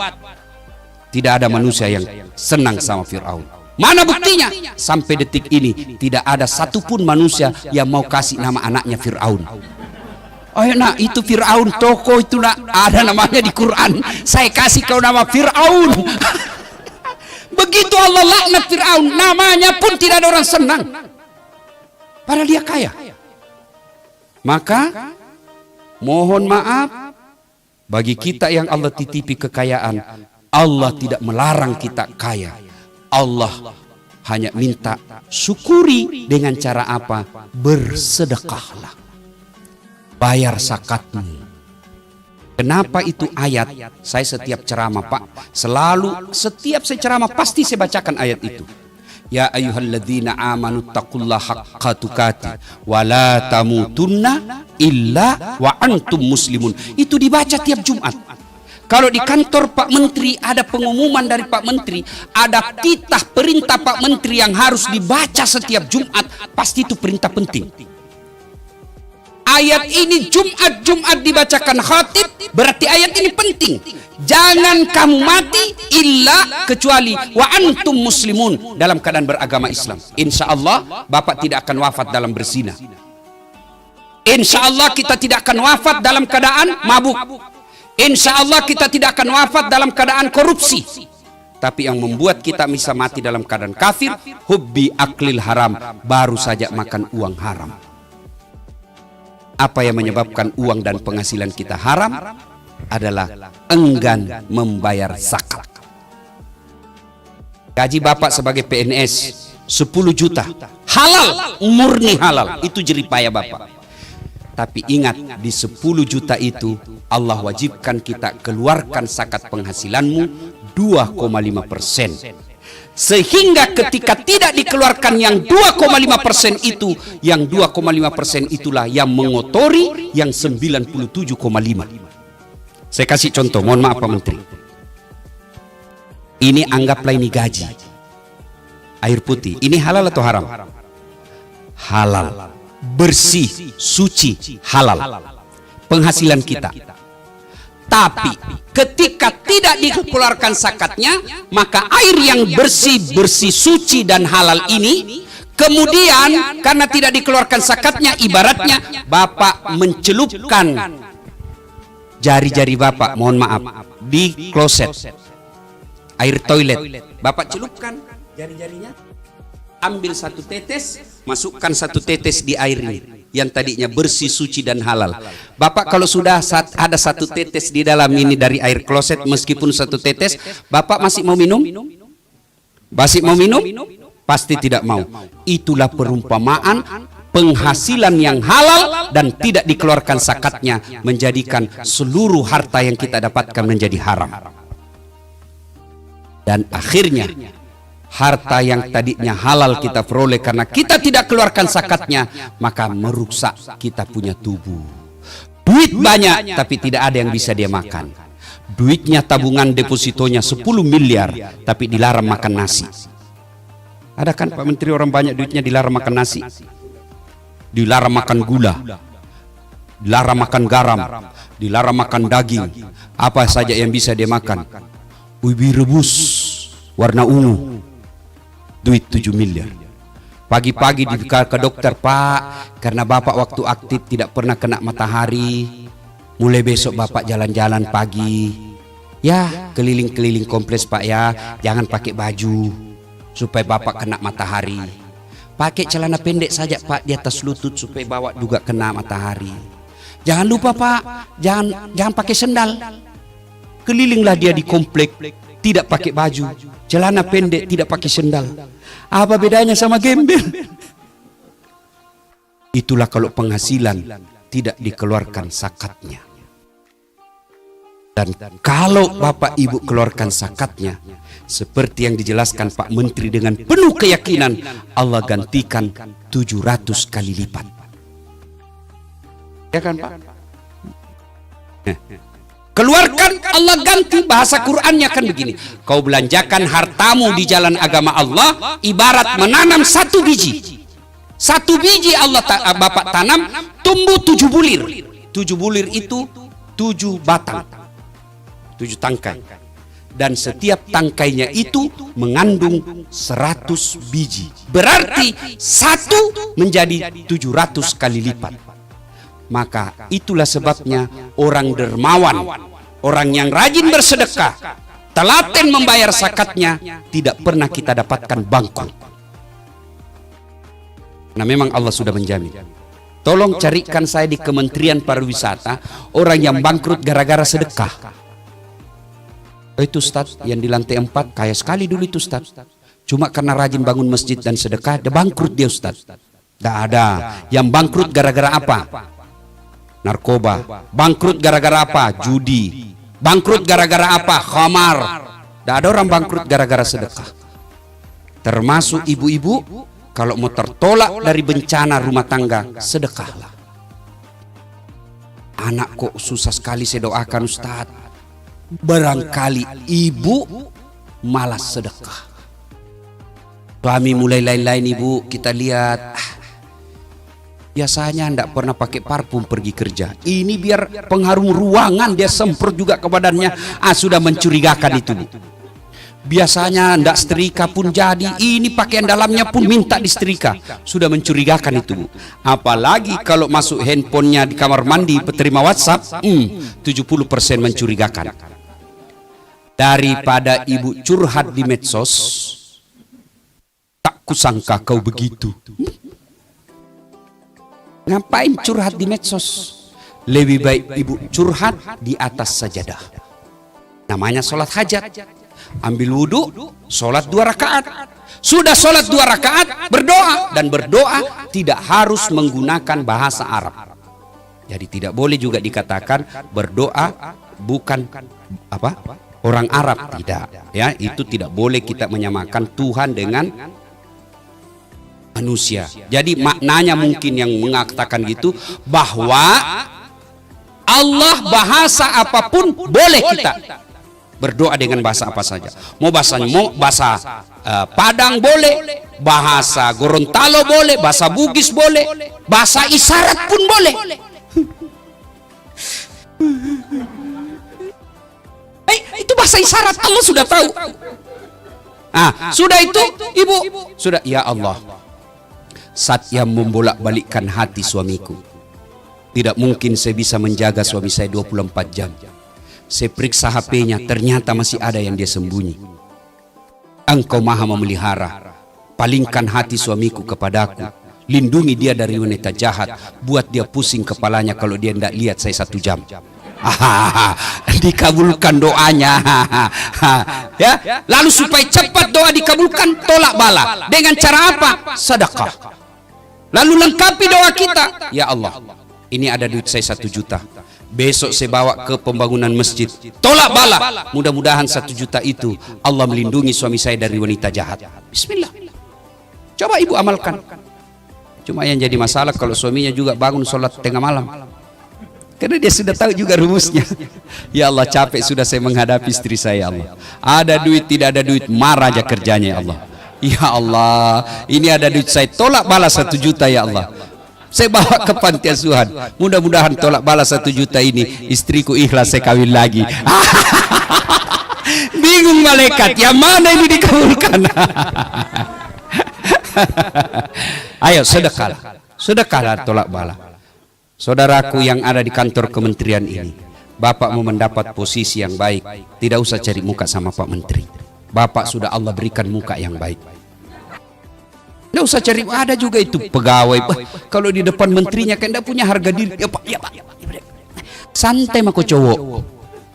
tidak ada manusia yang senang sama Fir'aun. Mana buktinya? Sampai detik ini tidak ada satupun manusia yang mau kasih nama anaknya Fir'aun. Oh nak, itu Fir'aun toko itu nak, ada namanya di Quran. Saya kasih kau nama Fir'aun. Begitu Allah laknat Fir'aun, namanya pun tidak ada orang senang. Padahal dia kaya. Maka Mohon maaf, bagi kita yang Allah titipi kekayaan, Allah tidak melarang kita kaya. Allah hanya minta syukuri dengan cara apa? Bersedekahlah. Bayar zakatmu. Kenapa itu ayat? Saya setiap ceramah Pak, setiap saya ceramah pasti saya bacakan ayat itu. Ya ayyuhalladzina amanu taqullaha haqqa tuqatih wa la tamutunna illa wa antum muslimun. Itu dibaca tiap Jumat. Kalau di kantor Pak Menteri ada pengumuman dari Pak Menteri, ada titah perintah Pak Menteri yang harus dibaca setiap Jumat, pasti itu perintah penting. Ayat ini Jumat dibacakan khatib, berarti ayat ini penting. Jangan kamu mati illa kecuali wa antum muslimun, dalam keadaan beragama Islam. Insya Allah Bapak tidak akan wafat dalam berzina. Insya Allah kita tidak akan wafat dalam keadaan mabuk. Insya Allah kita tidak akan wafat dalam keadaan korupsi. Tapi yang membuat kita bisa mati dalam keadaan kafir, hubbi aklil haram, baru saja makan uang haram. Apa yang menyebabkan uang dan penghasilan kita haram adalah enggan membayar zakat. Gaji Bapak sebagai PNS 10 juta, halal, murni halal, itu jeripaya Bapak. Tapi ingat, di 10 juta itu Allah wajibkan kita keluarkan zakat penghasilanmu 2,5%. Sehingga ketika tidak dikeluarkan yang 2,5% itu, yang 2,5% itulah yang mengotori yang 97,5. Saya kasih contoh, mohon maaf Pak Menteri. Ini anggaplah ini gaji. Air putih, ini halal atau haram? Halal. Bersih, suci, halal. Penghasilan kita. Tapi ketika tidak dikeluarkan zakatnya, maka air yang bersih, suci dan halal ini, kemudian karena tidak dikeluarkan zakatnya, ibaratnya Bapak mencelupkan jari-jari Bapak, mohon maaf, di kloset air toilet. Bapak celupkan jari-jarinya, ambil 1 tetes, masukkan 1 tetes di air ini yang tadinya bersih, suci dan halal. Bapak kalau sudah ada 1 tetes di dalam ini dari air kloset, meskipun 1 tetes, Bapak masih mau minum? Masih mau minum? Pasti tidak mau. Itulah perumpamaan penghasilan yang halal dan tidak dikeluarkan zakatnya menjadikan seluruh harta yang kita dapatkan menjadi haram. Dan akhirnya harta yang tadinya halal kita peroleh karena kita tidak keluarkan zakatnya, maka merusak kita punya tubuh. Duit banyak tapi tidak ada yang bisa dia makan. Duitnya tabungan depositonya 10 miliar tapi dilarang makan nasi. Ada kan Pak Menteri orang banyak duitnya dilarang makan nasi, dilarang makan gula, dilarang makan garam, dilarang makan daging. Apa saja yang bisa dia makan? Ubi rebus warna ungu, duit 7 miliar. Pagi-pagi ke dokter, Pak, karena Bapak waktu aktif tidak pernah kena matahari, mulai besok Bapak jalan-jalan pagi, ya keliling-keliling kompleks Pak ya, jangan pakai baju supaya Bapak kena matahari. Pakai celana pendek saja Pak di atas lutut supaya Bapak juga kena matahari. Jangan lupa Pak, jangan pakai sendal. Kelilinglah dia di komplek, tidak pakai baju, celana pendek, tidak pakai sendal. Apa bedanya sama gembel? Itulah kalau penghasilan tidak dikeluarkan zakatnya. Dan kalau Bapak Ibu keluarkan zakatnya, seperti yang dijelaskan Pak Menteri dengan penuh keyakinan, Allah gantikan 700 kali lipat. Ya kan Pak? Keluarkan, Allah ganti. Bahasa Qur'annya kan begini, kau belanjakan hartamu di jalan agama Allah ibarat menanam 1 biji. 1 biji Bapak tanam, tumbuh 7 bulir. 7 bulir itu 7 batang, 7 tangkai. Dan setiap tangkainya itu mengandung 100 biji. Berarti 1 menjadi 700 kali lipat. Maka itulah sebabnya orang dermawan, orang yang rajin bersedekah, telaten membayar zakatnya, tidak pernah kita dapatkan bangkrut. Nah memang Allah sudah menjamin. Tolong carikan saya di Kementerian Pariwisata orang yang bangkrut gara-gara sedekah. Itu Ustaz yang di lantai 4 kaya sekali dulu itu Ustaz. Cuma karena rajin bangun masjid dan sedekah, dia bangkrut dia Ustaz. Tidak ada. Yang bangkrut gara-gara apa? Narkoba. Bangkrut gara-gara apa? Judi. Bangkrut gara-gara apa? Khamar. Tidak ada orang bangkrut gara-gara sedekah. Termasuk ibu-ibu, kalau mau tertolak dari bencana rumah tangga, sedekahlah. Anak kok susah sekali saya doakan Ustaz. Barangkali ibu malas sedekah. Suami mulai lain-lain ibu, kita lihat biasanya tidak pernah pakai parfum pergi kerja. Ini biar pengharum ruangan dia semprot juga ke badannya. Sudah mencurigakan itu Bu. Biasanya tidak setrika pun jadi, ini pakaian dalamnya pun minta disetrika. Sudah mencurigakan itu Bu. Apalagi kalau masuk handphonenya di kamar mandi penerima WhatsApp, 70% mencurigakan. Daripada ibu curhat di medsos, tak kusangka kau begitu. Ngapain curhat di medsos? Lebih baik ibu curhat di atas sajadah. Namanya sholat hajat. Ambil wudhu, sholat 2 rakaat. Sudah sholat 2 rakaat, berdoa. Dan berdoa tidak harus menggunakan bahasa Arab. Jadi tidak boleh juga dikatakan berdoa bukan orang Arab, tidak. Ya, itu tidak boleh kita menyamakan Tuhan dengan manusia. Jadi maknanya mungkin yang mengatakan gitu, bahwa Allah bahasa apapun boleh kita berdoa dengan bahasa apa saja. Mau bahasa Padang boleh, bahasa Gorontalo boleh, bahasa Bugis boleh, bahasa isyarat pun boleh. Itu bahasa isyarat, Allah sudah tahu. Sudah itu ibu, sudah ya Allah. Saat yang membolak-balikkan hati suamiku, tidak mungkin saya bisa menjaga suami saya 24 jam. Saya periksa HP-nya, ternyata masih ada yang dia sembunyi. Engkau maha memelihara, palingkan hati suamiku kepadaku. Lindungi dia dari wanita jahat, buat dia pusing kepalanya kalau dia tidak lihat saya 1 jam. Dikabulkan doanya. Ya, lalu supaya cepat doa dikabulkan, tolak bala. Dengan cara apa? Sedekah. Lalu lengkapi doa kita. Ya Allah, ini ada duit saya 1 juta. Besok saya bawa ke pembangunan masjid. Tolak bala. Mudah-mudahan 1 juta itu Allah melindungi suami saya dari wanita jahat. Bismillah. Coba ibu amalkan. Cuma yang jadi masalah kalau suaminya juga bangun sholat tengah malam. Karena dia sudah tahu juga rumusnya. Ya Allah, capek sudah saya menghadapi istri saya, Allah. Ada duit, tidak ada duit, marah aja kerjanya, ya Allah. Ya Allah, ini ada duit saya, tolak balas 1 juta, ya Allah. Saya bawa ke panti asuhan. Mudah-mudahan tolak balas 1 juta ini, istriku ikhlas saya kawin lagi. Bingung malaikat, yang mana ini dikabulkan? Ayo, sedekahlah tolak bala. Saudaraku yang ada di kantor kementerian ini, Bapak mau mendapat posisi yang baik, tidak usah cari muka sama Pak Menteri. Bapak sudah Allah berikan muka yang baik. Tidak usah cari, ada juga itu pegawai. Kalau di depan menterinya kan tidak punya harga diri. Ya Pak, ya Pak. Santai mako cowok.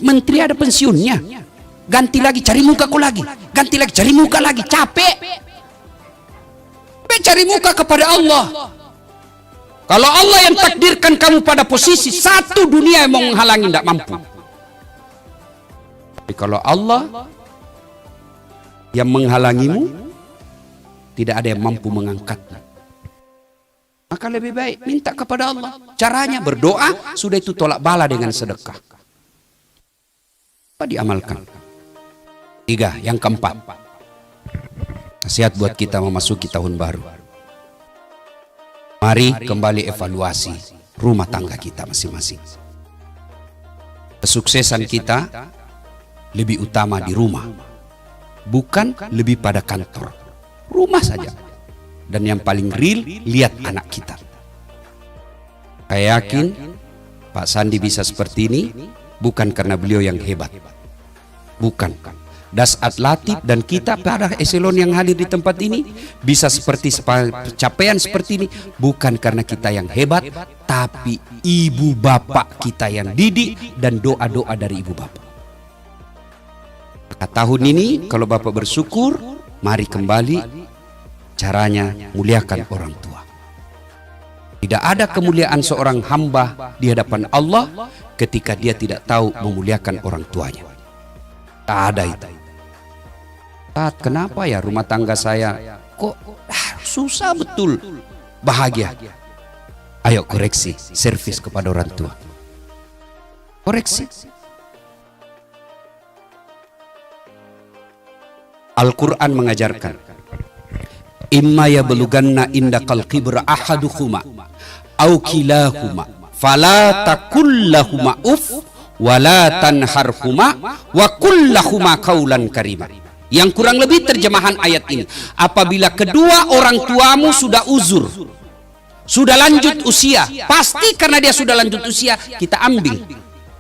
Menteri ada pensiunnya. Ganti lagi, cari muka kok lagi. Ganti lagi, cari muka lagi. Capek. Cari muka kepada Allah. Kalau Allah yang takdirkan kamu pada posisi satu, dunia yang mau menghalangi tidak mampu. Tapi kalau Allah yang menghalangimu, tidak ada yang mampu mengangkatmu. Maka lebih baik minta kepada Allah. Caranya berdoa, sudah itu tolak bala dengan sedekah. Apa diamalkan? 3, yang keempat. Nasihat buat kita memasuki tahun baru. Mari kembali evaluasi rumah tangga kita masing-masing. Kesuksesan kita lebih utama di rumah, bukan lebih pada kantor. Rumah saja. Dan yang paling real, lihat anak kita. Saya yakin Pak Sandi bisa seperti ini bukan karena beliau yang hebat. Bukan. Dasat Latif dan kita para eselon yang hadir di tempat ini bisa seperti capaian seperti ini bukan karena kita yang hebat, tapi ibu bapak kita yang didik dan doa-doa dari ibu bapak. Maka tahun ini kalau bapak bersyukur, mari kembali caranya muliakan orang tua. Tidak ada kemuliaan seorang hamba di hadapan Allah ketika dia tidak tahu memuliakan orang tuanya. Tak ada itu. Ustaz, kenapa ya rumah tangga saya kok susah betul bahagia? Ayo koreksi, servis kepada orang tua. Koreksi. Al-Quran mengajarkan, imma yablughanna indakal kibra ahaduhuma au kilahuma fala takul lahuma uf wala tanharhuma wa qul lahuma qaulan karima. Yang kurang lebih terjemahan ayat ini, apabila kedua orang tuamu sudah uzur, sudah lanjut usia, pasti karena dia sudah lanjut usia, kita ambil,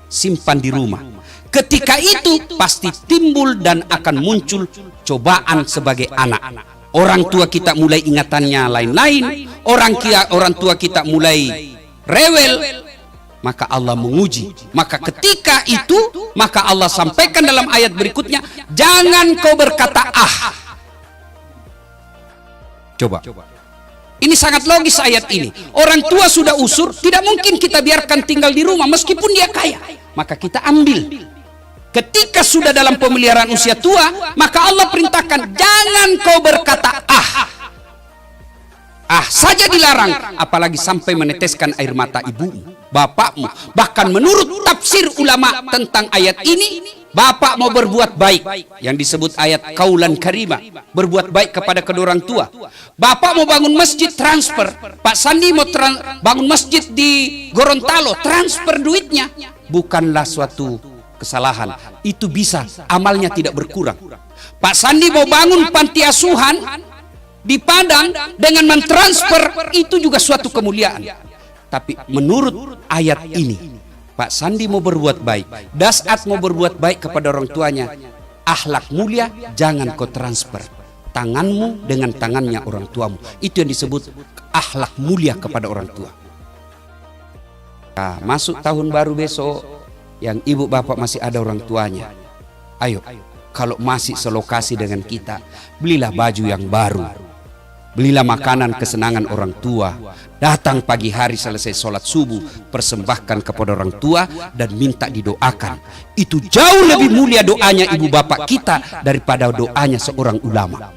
simpan di rumah. Ketika itu pasti timbul dan akan muncul cobaan sebagai anak. Orang tua kita mulai ingatannya lain-lain, orang tua kita mulai rewel, maka Allah menguji. Maka ketika itu, maka Allah sampaikan dalam ayat berikutnya, jangan kau berkata ah. Coba. Ini sangat logis ayat ini. Orang tua sudah usur, tidak mungkin kita biarkan tinggal di rumah meskipun dia kaya. Maka kita ambil. Ketika sudah dalam pemeliharaan usia tua, maka Allah perintahkan, jangan kau berkata ah. Ah saja dilarang, apalagi sampai meneteskan air mata ibumu, bapakmu. Bahkan menurut tafsir ulama tentang ayat ini, bapak mau berbuat baik, yang disebut ayat kaulan karimah, berbuat baik kepada kedua orang tua. Bapak mau bangun masjid, transfer. Pak Sandi mau bangun masjid di Gorontalo, transfer duitnya. Bukanlah suatu kesalahan, itu bisa, amalnya tidak berkurang. Pak Sandi mau bangun panti asuhan di Padang dengan mentransfer, itu juga suatu kemuliaan. Tapi menurut ayat ini, Pak Sandi mau berbuat baik, Dasat mau berbuat baik kepada orang tuanya, akhlak mulia jangan kau transfer tanganmu dengan tangannya orang tuamu. Itu yang disebut akhlak mulia kepada orang tua. Nah, masuk tahun baru besok, yang ibu bapak masih ada orang tuanya, ayo, kalau masih selokasi dengan kita, belilah baju yang baru, belilah makanan kesenangan orang tua. Datang pagi hari selesai sholat subuh, persembahkan kepada orang tua dan minta didoakan. Itu jauh lebih mulia doanya ibu bapak kita daripada doanya seorang ulama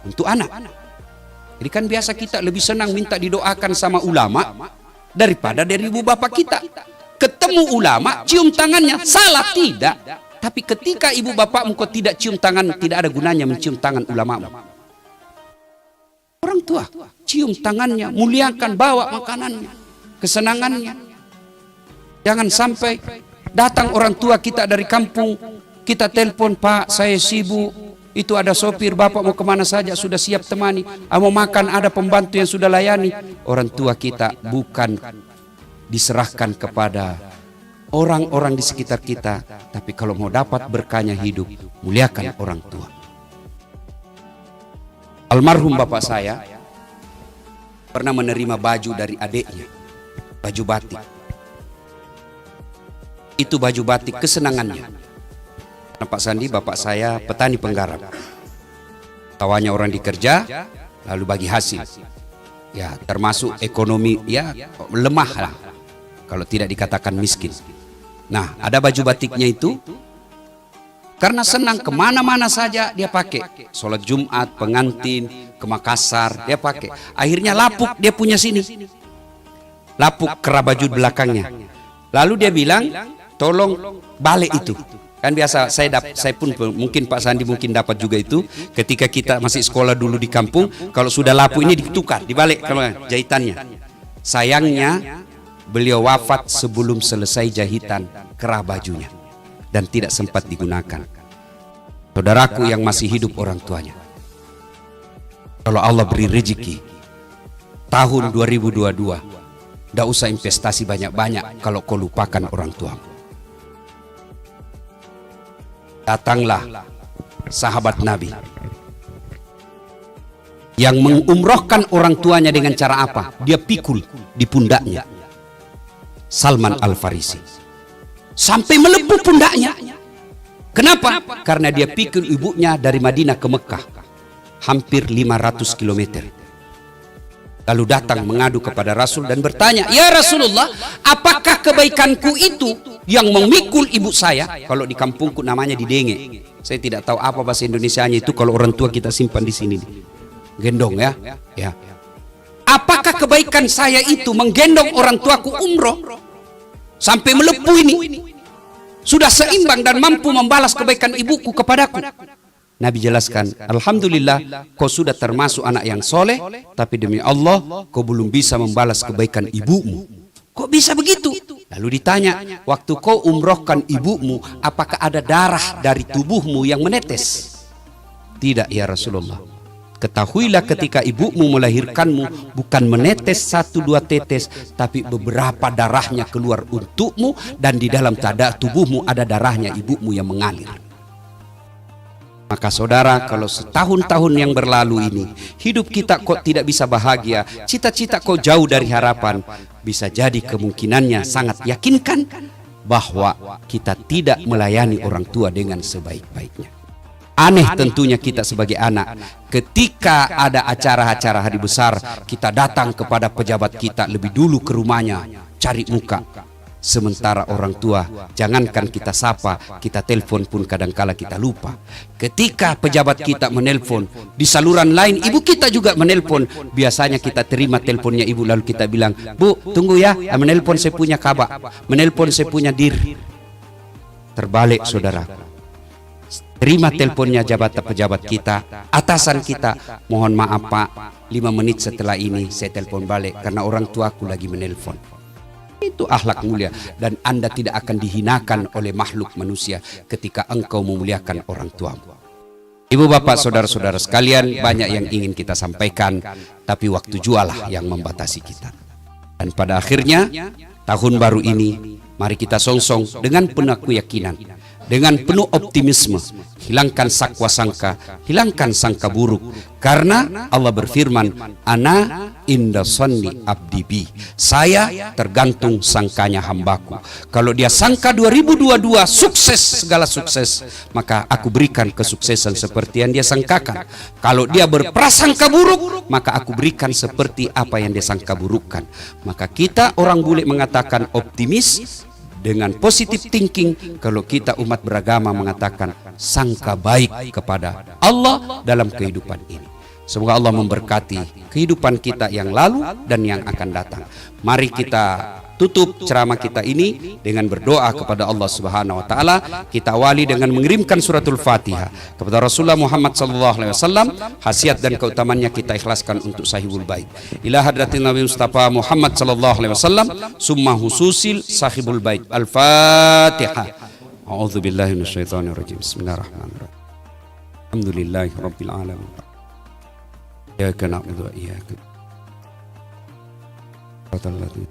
untuk anak. Jadi kan biasa kita lebih senang minta didoakan sama ulama daripada dari ibu bapak kita. Ketemu ulama, cium tangannya, salah tidak. Tapi ketika ibu bapakmu kau tidak cium tangan, tidak ada gunanya mencium tangan ulama. Orang tua, cium tangannya, muliakan, bawa makanannya, kesenangannya. Jangan sampai datang orang tua kita dari kampung, kita telepon, Pak saya sibuk, itu ada sopir, bapak mau kemana saja, sudah siap temani, mau makan, ada pembantu yang sudah layani. Orang tua kita bukan diserahkan kepada orang-orang di sekitar kita, tapi kalau mau dapat berkahnya hidup, muliakan orang tua. Almarhum bapak saya pernah menerima baju dari adiknya, baju batik. Itu baju batik kesenangannya. Nah, Pak Sandi, bapak saya petani penggarap. Tawanya orang dikerja, lalu bagi hasil. Ya, termasuk ekonomi ya lemah lah, kalau tidak dikatakan miskin. Nah, ada baju batiknya itu, karena senang kemana-mana saja dia pakai. Sholat Jumat, pengantin, ke Makassar dia pakai. Akhirnya lapuk dia punya sini, lapuk kerah baju belakangnya. Lalu dia bilang, tolong balik itu. Kan biasa saya pun mungkin Pak Sandi mungkin dapat juga itu. Ketika kita masih sekolah dulu di kampung, kalau sudah lapuk ini ditukar, dibalik jahitannya. Sayangnya beliau wafat sebelum selesai jahitan kerah bajunya dan tidak sempat digunakan. Saudaraku yang masih hidup orang tuanya, kalau Allah beri rezeki tahun 2022, tidak usah investasi banyak-banyak kalau kau lupakan orang tuamu. Datanglah sahabat Nabi yang mengumrohkan orang tuanya dengan cara apa? Dia pikul di pundaknya. Salman Al-Farisi sampai melepuh pundaknya. Kenapa? Karena dia pikul ibunya dari Madinah ke Mekah, hampir 500 km. Lalu datang mengadu kepada Rasul dan bertanya, "Ya Rasulullah, apakah kebaikanku itu yang memikul ibu saya?" Kalau di kampungku namanya didenge. Saya tidak tahu apa bahasa Indonesianya itu, kalau orang tua kita simpan di sini. Gendong ya. Ya. Apakah kebaikan saya itu menggendong orang tuaku umroh sampai melepuh ini sudah seimbang dan mampu membalas kebaikan ibuku kepadaku? Nabi jelaskan, "Alhamdulillah, kau sudah termasuk anak yang soleh, tapi demi Allah, kau belum bisa membalas kebaikan ibumu." Kok bisa begitu? Lalu ditanya, "Waktu kau umrohkan ibumu, apakah ada darah dari tubuhmu yang menetes?" "Tidak ya Rasulullah." "Ketahuilah ketika ibumu melahirkanmu, bukan menetes 1-2 tetes, tapi beberapa darahnya keluar untukmu, dan di dalam tubuhmu ada darahnya ibumu yang mengalir." Maka saudara, kalau setahun-tahun yang berlalu ini hidup kita kok tidak bisa bahagia, cita-cita kok jauh dari harapan, bisa jadi kemungkinannya sangat yakinkan bahwa kita tidak melayani orang tua dengan sebaik-baiknya. Aneh tentunya kita sebagai anak, ketika ada acara-acara hari besar, kita datang kepada pejabat kita lebih dulu ke rumahnya, cari muka. Sementara orang tua, jangankan kita sapa, kita telepon pun kadangkala kita lupa. Ketika pejabat kita menelpon, di saluran lain ibu kita juga menelpon. Biasanya kita terima teleponnya ibu, lalu kita bilang, "Bu, tunggu ya, menelpon saya punya kabar, menelpon saya punya dir." Terbalik saudara, terima teleponnya pejabat kita, atasan kita, "Mohon maaf Pak, 5 menit setelah ini saya telepon balik karena orang tuaku lagi menelpon." Itu akhlak mulia, dan Anda tidak akan dihinakan oleh makhluk manusia ketika engkau memuliakan orang tuamu. Ibu bapak saudara-saudara sekalian, banyak yang ingin kita sampaikan, tapi waktu jualah yang membatasi kita. Dan pada akhirnya tahun baru ini, mari kita songsong dengan penuh keyakinan, dengan penuh optimisme, hilangkan sakwa sangka, hilangkan sangka buruk, karena Allah berfirman, "Ana inda sonni abdi bi." Saya tergantung sangkanya hambaku. Kalau dia sangka 2022 sukses, segala sukses, maka aku berikan kesuksesan seperti yang dia sangkakan. Kalau dia berprasangka buruk, maka aku berikan seperti apa yang dia sangka burukkan. Maka kita orang bule mengatakan optimis dengan positive thinking. Kalau kita umat beragama mengatakan sangka baik kepada Allah dalam kehidupan ini. Semoga Allah memberkati kehidupan kita yang lalu dan yang akan datang. Mari kita tutup ceramah kita ini dengan berdoa kepada Allah Subhanahu wa taala. Kita awali dengan mengirimkan suratul Fatihah kepada Rasulullah Muhammad sallallahu alaihi wasallam. Khasiat dan keutamannya kita ikhlaskan untuk sahibul bait. Ila hadratin Nabi Mustafa Muhammad sallallahu alaihi wasallam, summa hususil sahibul bait. Al-Fatihah. A'udzu billahi minasyaitonir rajim. Bismillahirrahmanirrahim. Alhamdulillahi rabbil alamin. Iyyaka na'budu wa iyyaka nasta'in.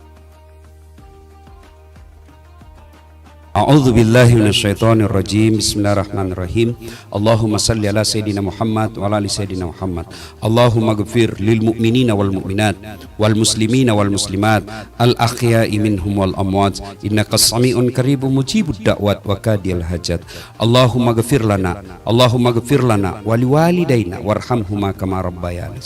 A'udzu billahi minasyaitonir rajim. Bismillahirrahmanirrahim. Allahumma salli ala sayidina Muhammad wa ala ali sayidina Muhammad. Allahumma ighfir lil mu'minina wal mu'minat wal muslimina wal muslimat al ahya'i minhum wal amwat innaka sami'un qaribun mujibud da'wat wa kadiyal hajat. Allahumma ighfir lana wa liwalidayna warhamhuma kama rabbayana.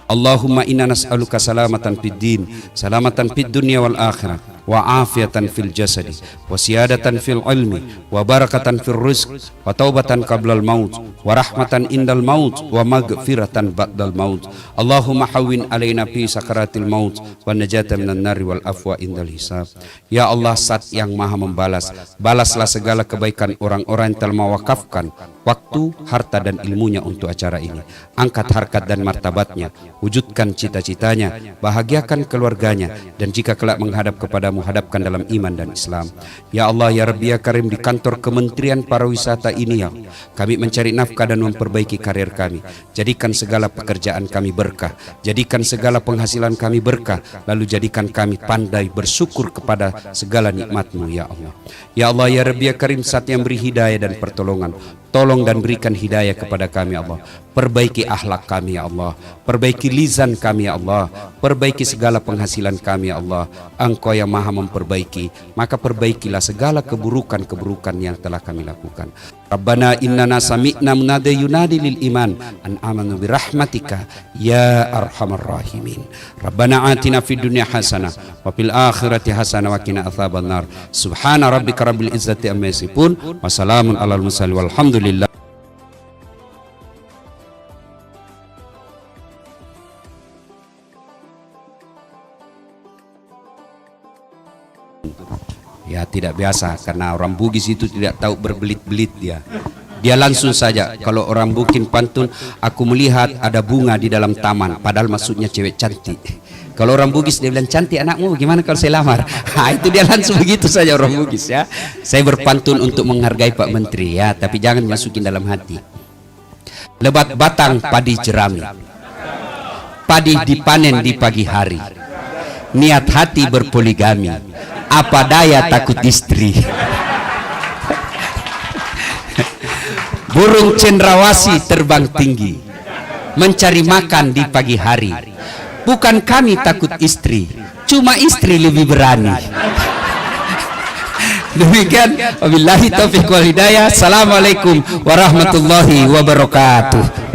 Allahumma inna nas'aluka salamatan fid din, salamatan fid dunya wal akhirah, wa afiatan fil jasadi, wa siyadatan fil ilmi, wa barakatan fil rizq, wa taubatan qablal maut, wa rahmatan indal maut, wa maghfiratan ba'dal maut. Allahumma hawwin alaina fi sakaratil maut, wa najata minan nari wal afwa indal hisab. Ya Allah, Zat yang Maha membalas, balaslah segala kebaikan orang-orang yang telah mewakafkan waktu, harta dan ilmunya untuk acara ini. Angkat harkat dan martabatnya, wujudkan cita-citanya, bahagiakan keluarganya, dan jika kelak menghadap kepadamu, hadapkan dalam iman dan Islam. Ya Allah, ya Rabbi, ya Karim, di kantor Kementerian Pariwisata ini ya, kami mencari nafkah dan memperbaiki karir kami. Jadikan segala pekerjaan kami berkah, jadikan segala penghasilan kami berkah, lalu jadikan kami pandai bersyukur kepada segala nikmat-Mu ya Allah. Ya Allah, ya Rabbi, ya Karim, Zat yang beri hidayah dan pertolongan, Tolong dan berikan hidayah kepada kami ya Allah. Perbaiki akhlak kami ya Allah. Perbaiki lisan kami ya Allah. Perbaiki segala penghasilan kami ya Allah. Engkau yang maha memperbaiki, maka perbaikilah segala keburukan-keburukan yang telah kami lakukan. Rabbana innana sami'na munada yunadi lil iman an amanu birahmatika ya arhamar rahimin. Rabbana atina fid dunya hasanah wa fil akhirati hasanah wa qina adzabannar. Subhana rabbika rabbil izzati amma yasifun wa salamun alal mursalin walhamdulillah. Ya tidak biasa karena orang Bugis itu tidak tahu berbelit-belit dia. Dia langsung saja, kalau orang Bukin pantun, aku melihat ada bunga di dalam taman, padahal maksudnya cewek cantik. Kalau orang Bugis dia bilang, cantik anakmu, gimana kalau saya lamar? Nah, itu dia langsung begitu saja orang Bugis ya. Saya berpantun untuk menghargai Pak Menteri ya, tapi jangan masukin dalam hati. Lebat batang padi jerami, padi dipanen di pagi hari, niat hati berpoligami, apa daya takut istri. Burung cendrawasih terbang tinggi, mencari makan di pagi hari. Bukan kami takut istri, cuma istri lebih berani. Demikian, wabillahi taufiq wal hidayah. Assalamualaikum warahmatullahi wabarakatuh.